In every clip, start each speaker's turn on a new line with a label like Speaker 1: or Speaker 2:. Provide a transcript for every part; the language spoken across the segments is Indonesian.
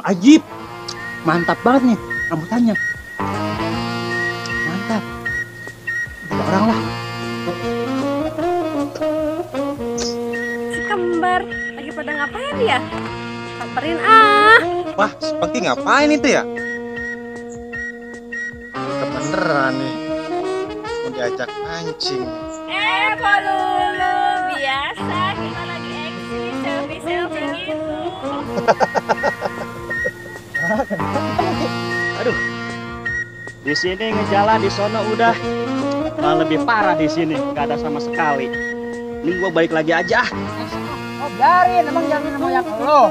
Speaker 1: Ajib. Mantap banget nih rambutannya. Mantap. Ada orang lah.
Speaker 2: Si kembar lagi pada ngapain ya? Samperin ah.
Speaker 3: Wah, si Pengki ngapain itu ya? Kebeneran nih, mau diajak mancing.
Speaker 2: Polulu biasa kita lagi eksis selfie gitu.
Speaker 4: Aduh, di sini ngejalan, di sono udah malah lebih parah di sini, nggak ada sama sekali. Ini gua balik lagi aja.
Speaker 1: Oh, biarin, emang jangan mau yang lo.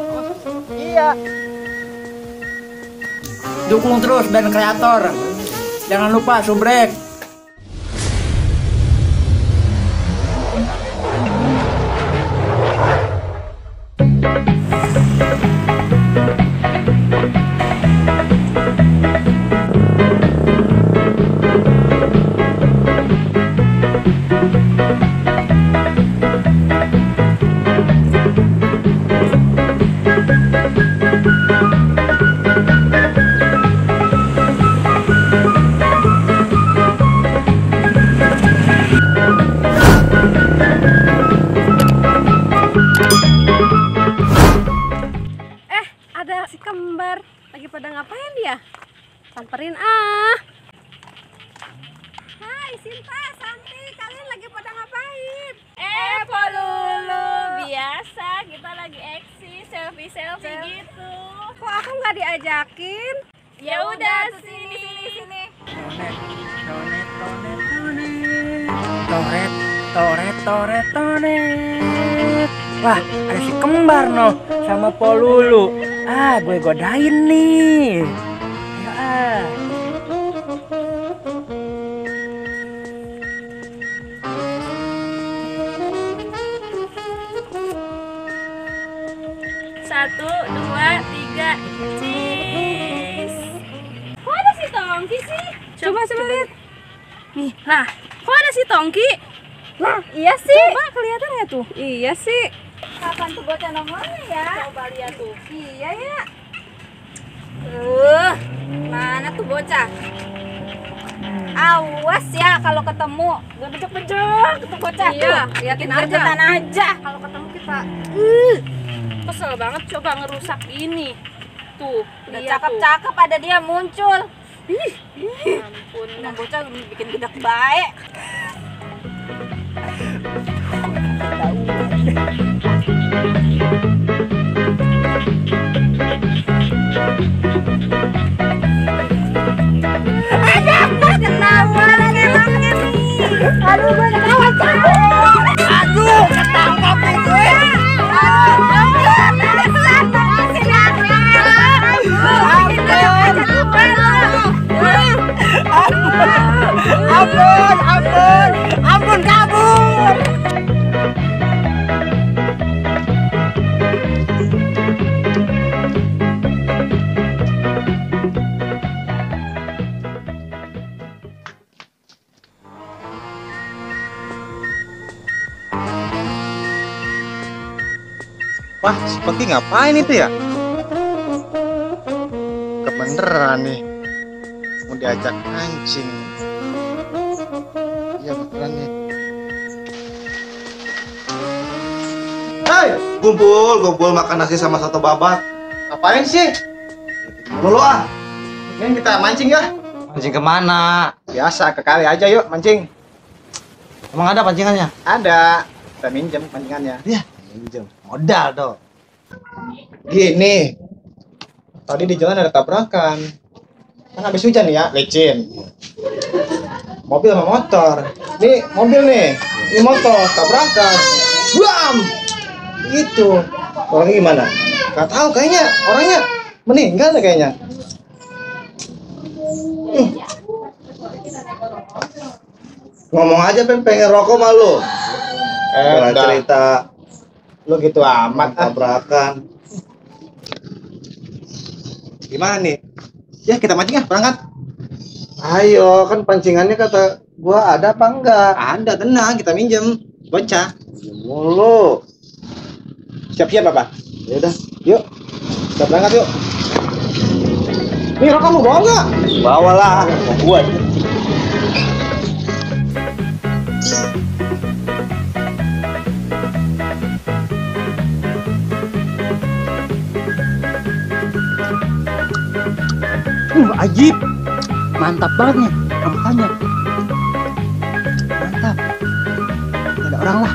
Speaker 1: Iya. Dukung terus band kreator. Jangan lupa subrek.
Speaker 2: Ada si kembar lagi pada ngapain dia? Samperin ah. Hai Sinta, Santi, kalian lagi pada ngapain? Polulu biasa kita lagi eksis selfie gitu. Kok aku nggak diajakin? Ya udah sini.
Speaker 1: Toret. Wah, ada si kembar noh sama Polulu. Gue godain nih. Ayo
Speaker 2: Satu, dua, tiga, cheese. Kok ada si Tongki sih? Coba lihat. Nih, nah, kok ada si Tongki? Iya sih. Coba kelihatan ya tuh? Iya sih. Kapan tuh bocah nongolnya ya? Coba lihat tuh. Iya ya. Mana tuh bocah? Awas ya kalau ketemu. Gak bejek-bejek tuh bocah. Iya, liatin aja. Kalau ketemu kita. Kesel banget coba ngerusak ini. Tuh, udah cakep-cakep ada dia muncul. Ampun, nah bocah bikin gedek baik. Aduh, gue ketahuan cabut. Aduh, ketangkap nih gue. Ampun, kabur.
Speaker 3: Wah, si Pengki ngapain itu ya? Kebeneran nih, mau diajak mancing. Iya beneran nih. Hai, kumpul makan nasi sama soto babat. Ngapain sih? Dulu ah. Ini kita mancing ya.
Speaker 5: Mancing kemana?
Speaker 3: Biasa ke kali aja yuk mancing.
Speaker 5: Emang ada pancingannya?
Speaker 3: Ada. Kita minjem pancingannya.
Speaker 5: Iya, minjem. Modal dong.
Speaker 3: Gini. Tadi di jalan ada tabrakan. Kan habis hujan nih ya, licin. Mobil sama motor. Nih, mobil nih. Ini motor, tabrakan. Bam! Gitu. Orangnya gimana? Gak tahu kayaknya orangnya meninggal deh kayaknya. Ngomong aja pengen rokok malu. Cerita lu gitu amat tabrakan. Gimana nih? Ya kita mancing ya, berangkat.
Speaker 5: Ayo, kan pancingannya kata gua ada apa enggak?
Speaker 3: Ada, tenang, kita minjem. Bocah.
Speaker 5: Mulu.
Speaker 3: Siap-siap, Bapak.
Speaker 5: Ya udah,
Speaker 3: Yuk. Kita berangkat yuk. Nih rokok kamu bawa nggak?
Speaker 4: Bawalah, mau buat.
Speaker 1: Ajib. Mantap banget nih makannya. Mantap. Gak ada orang lah.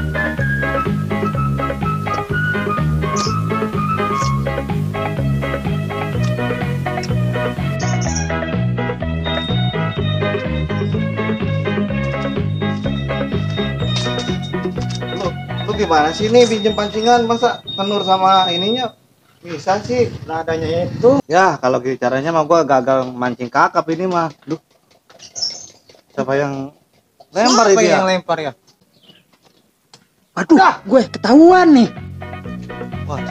Speaker 5: Lu gimana sih nih pinjem pancingan, masa kenur sama ininya bisa sih?
Speaker 3: Nah adanya itu.
Speaker 5: Ya kalau gitu caranya mah gua gagal mancing kakap ini mah. Duh. Siapa yang lempar
Speaker 3: Siapa
Speaker 5: itu ya?
Speaker 3: yang lempar ya?
Speaker 1: Aduh, gue ketahuan nih.
Speaker 5: Wah,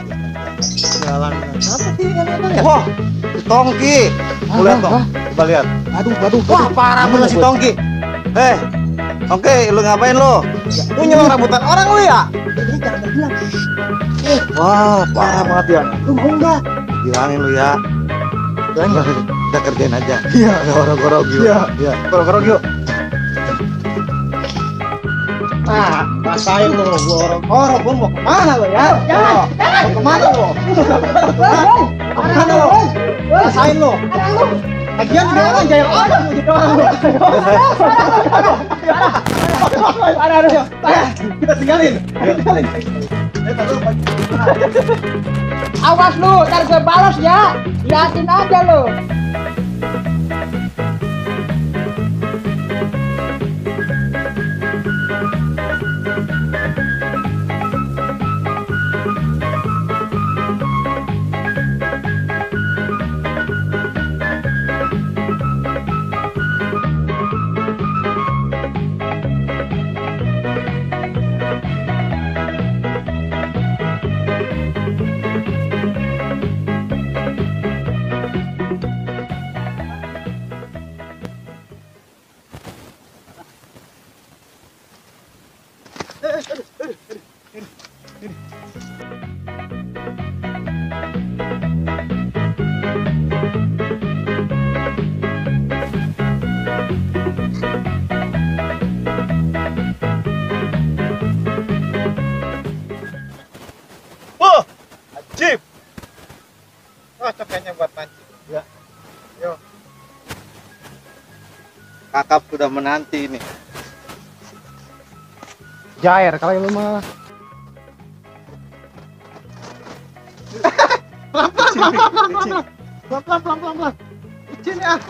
Speaker 3: Jalan. Apa sih yang lempar ya?
Speaker 5: wah, si Tongki. Lu lihat dong, coba lihat.
Speaker 1: Waduh.
Speaker 5: Wah, parah bener si Tongki. Tongki, lu ngapain lu?
Speaker 3: Lu nyolong rambutan orang lu ya?
Speaker 1: Ini jangan bilang.
Speaker 5: Wah, parah banget ya.
Speaker 1: Lu mau nggak?
Speaker 5: Bilangin lu ya. Kita kerjain aja.
Speaker 3: Iya.
Speaker 5: Gorok-gorok yuk.
Speaker 3: Iya.
Speaker 5: Iya.
Speaker 3: Gorok-gorok yuk. Nah, rasain lu, gua orang gua mau kemana lo ya? Jangan. Mau kemana lo? Mau kemana lo? Rasain lo. Lagian juga orang jahil orang mau jadi orang lo. Aduh. Kita tinggalin.
Speaker 1: Awas lu, ntar gue balas ya. Liatin aja lu.
Speaker 3: Wah, ajib. Cocok kayaknya buat mancing. Ya. Yo.
Speaker 5: Kakap sudah menanti ini.
Speaker 3: Jair kalau lu mah. Pelan-pelan. Licin ya.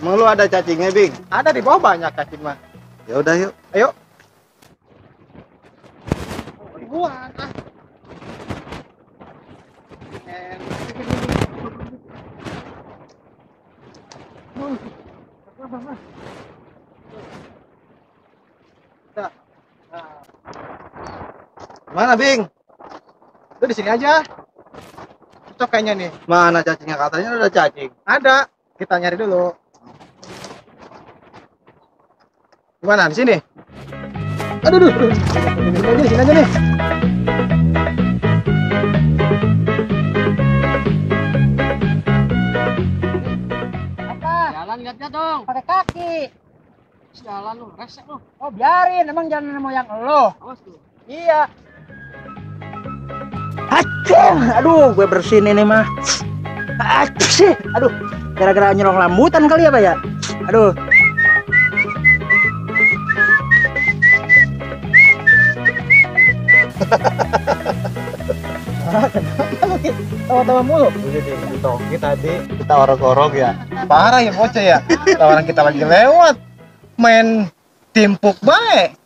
Speaker 5: Emang lu ada cacingnya, Bing?
Speaker 3: Ada di bawah banyak cacing mah.
Speaker 5: Ya udah yuk.
Speaker 3: Ayo. Ribuan ah.
Speaker 5: Mana, Bing?
Speaker 3: Lu di sini aja. Cocok kayaknya nih.
Speaker 5: Mana cacingnya? Katanya ada cacing.
Speaker 3: Ada. Kita nyari dulu. Gimana di sini? Aduh. Di sini aja nih.
Speaker 1: Jalan lihatnya dong. Pakai kaki. Jalan lu, resek lu. Oh biarin, emang jalan moyang lo. Awas tuh. Iya. Aceh, aduh, gue bersihin ini mah. Aceh, aduh, gara-gara nyolong rambutan kali ya, Pak ya. Aduh.
Speaker 3: Tawa-tawa mulu. Di Tongki tadi kita orok-orok ya. Parah ya bocah ya. Tawaran kita lagi lewat. Main timpuk baik.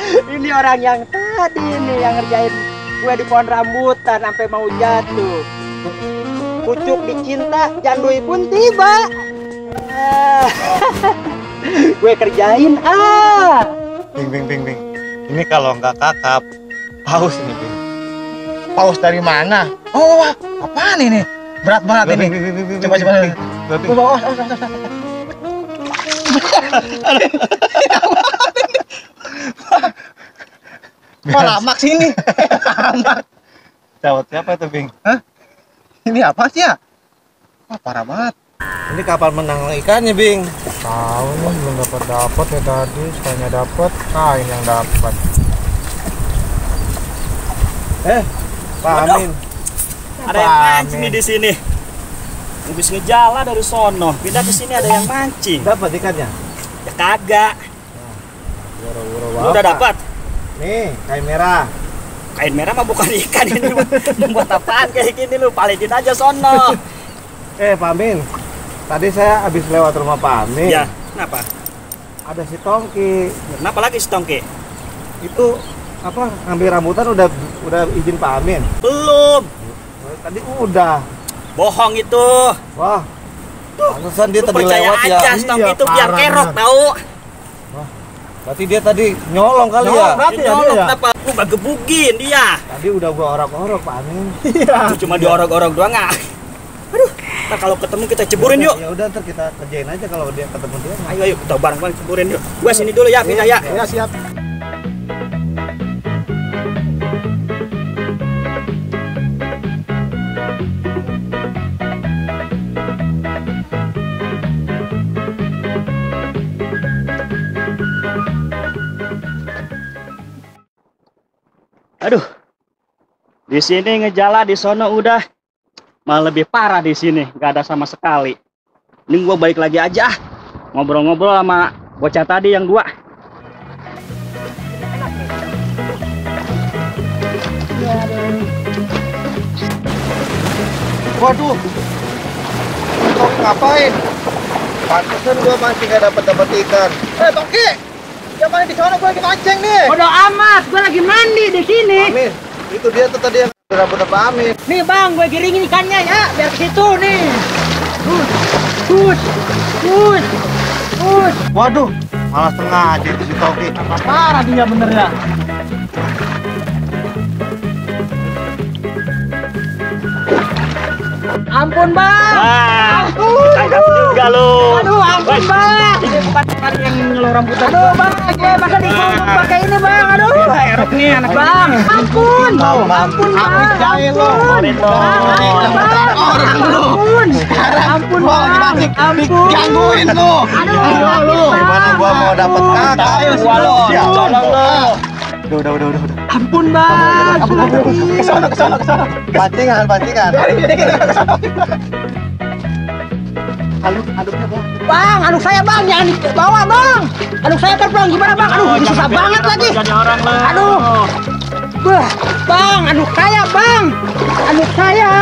Speaker 1: Ini orang yang tadi nih yang ngerjain gue di pohon rambutan sampai mau jatuh. Pucuk dicinta, jandui pun tiba. Gue kerjain
Speaker 5: Bing. Ini kalau nggak kakap, paus ini, Bing.
Speaker 3: Paus dari mana? Oh, apaan ini? Berat banget ini. Coba. Coba. Oh, lamak sini. Lamak.
Speaker 5: Cawat siapa itu, Bing?
Speaker 3: Hah? Ini apa sih ya? Wah, parah banget.
Speaker 5: Ini kapan menang ikannya, Bing?
Speaker 3: Tahu nih, belum dapat ya tadi. Sekalinya dapat, kain yang dapat.
Speaker 5: Pak
Speaker 4: Waduh.
Speaker 5: Amin.
Speaker 4: Ada yang mancing nih di sini. Habis ngejala dari sono, pindah ke sini ada yang mancing.
Speaker 5: Dapat ikannya?
Speaker 4: Ya kagak.
Speaker 5: Woro-woro
Speaker 4: Lu udah dapat?
Speaker 5: Nih, kain merah.
Speaker 4: Kain merah mah bukan ikan ini. Buat apaan kayak gini lu? Palitin aja sono.
Speaker 5: Pak Amin. Tadi saya habis lewat rumah Pak Amin.
Speaker 4: Ya, kenapa?
Speaker 5: Ada si Tongki.
Speaker 4: Kenapa lagi si Tongki?
Speaker 5: Itu apa? Ngambil rambutan udah izin Pak Amin.
Speaker 4: Belum.
Speaker 5: Tadi udah.
Speaker 4: Bohong itu.
Speaker 5: Wah. Pantesan dia
Speaker 4: Lu
Speaker 5: tadi
Speaker 4: percaya
Speaker 5: lewat ya.
Speaker 4: aja si Tongki
Speaker 3: Iya,
Speaker 4: itu biar
Speaker 3: parah
Speaker 4: kerok
Speaker 3: bener.
Speaker 4: tahu.
Speaker 5: Berarti dia tadi nyolong kali ya.
Speaker 3: Berarti ya
Speaker 4: Nyolong,
Speaker 3: dia ya?
Speaker 4: kenapa? Lu gak gebugin dia.
Speaker 5: Tadi udah gua orok-orok Pak Amin.
Speaker 4: Itu cuma diorok-orok doang nggak? Aduh, ntar kalau ketemu kita ceburin yuk.
Speaker 5: Ya udah ntar kita kerjain aja kalau dia ketemu dia.
Speaker 4: Ayo ayo kita bareng-bareng ceburin yuk. Gua sini dulu ya, pindah ya.
Speaker 3: Ya, siap.
Speaker 4: Aduh. Di sini ngejala, di sono udah. Malah lebih parah di sini, nggak ada sama sekali. Ini gua balik lagi aja. Ngobrol-ngobrol sama bocah tadi yang dua.
Speaker 5: Waduh. Tongki ngapain? Pantesan gua mancing gak dapat ikan.
Speaker 3: Tongki! Yang main di sana gue lagi mancing nih.
Speaker 1: Bodoh amat, gue lagi mandi di sini.
Speaker 5: Amin. Itu dia tuh tadi yang rambutan Pak Amin.
Speaker 1: Nih bang, gue giringin ikannya ya, biar ke situ nih. Pus.
Speaker 5: Waduh, malah sengaja itu si Tongki.
Speaker 3: Parah dia bener ya.
Speaker 1: Ampun bang.
Speaker 4: Wah, tangkap juga lu.
Speaker 1: Aduh, ampun bang.
Speaker 4: Ini bukan kali yang ngeluh rambutan
Speaker 1: Aduh bang, gue masa dikongkong pakai ini bang. Aduh.
Speaker 4: erok nih anak
Speaker 1: Bang, ampun.
Speaker 5: Ampun.
Speaker 1: Ampun bang. Ampun. Ampun bang. Ampun.
Speaker 3: Gangguin lu.
Speaker 1: Aduh.
Speaker 5: Gimana gua mau dapat kakak?
Speaker 3: Ayo,
Speaker 4: gua lo, tolong lo.
Speaker 5: Udah.
Speaker 1: Ampun bang.
Speaker 3: Ke sana.
Speaker 5: Pancingan.
Speaker 1: Bang, aduh saya bang, jangan dibawa bang. Aduh saya terbang, gimana bang? Aduh, ini susah banget lagi.
Speaker 4: Jadi orang lo.
Speaker 1: Aduh. Wah, bang, aduh saya bang. Aduh saya.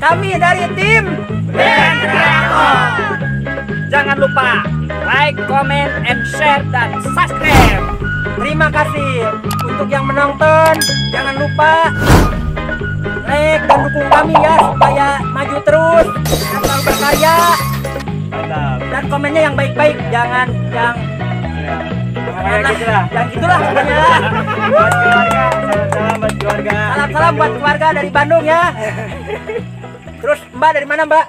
Speaker 1: Kami dari tim
Speaker 4: Ben Kreator. Jangan lupa like, comment, and share dan subscribe.
Speaker 1: Terima kasih untuk yang menonton. Jangan lupa like dan dukung kami ya supaya maju terus dan selalu berkarya. Dan komennya yang baik-baik, jangan yang yang gitulah pokoknya.
Speaker 4: Buat keluarga, salam buat keluarga.
Speaker 1: Salam buat keluarga dari Bandung ya. Terus Mbak dari mana Mbak?